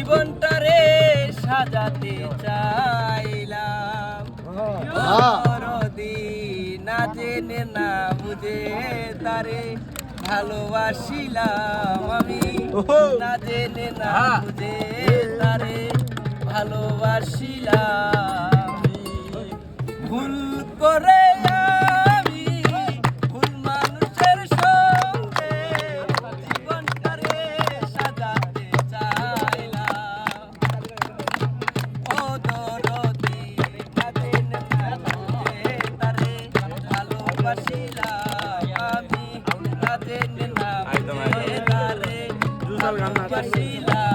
জীবনটারে সাজাতে চাইলাম দরদি না জেনে না বুঝে তারে ভালোবাসিলাম আমি না জেনে না বুঝে তারে ভালোবাসিলাম ভুল করে আমি ভুল মানুষের সঙ্গে জীবনটারে সাজাতে চাইলাম ও দরদি না জেনে না বুঝে তারে ভালোবাসিলাম আমি না জেনে না বুঝে তারে ভালোবাসিলাম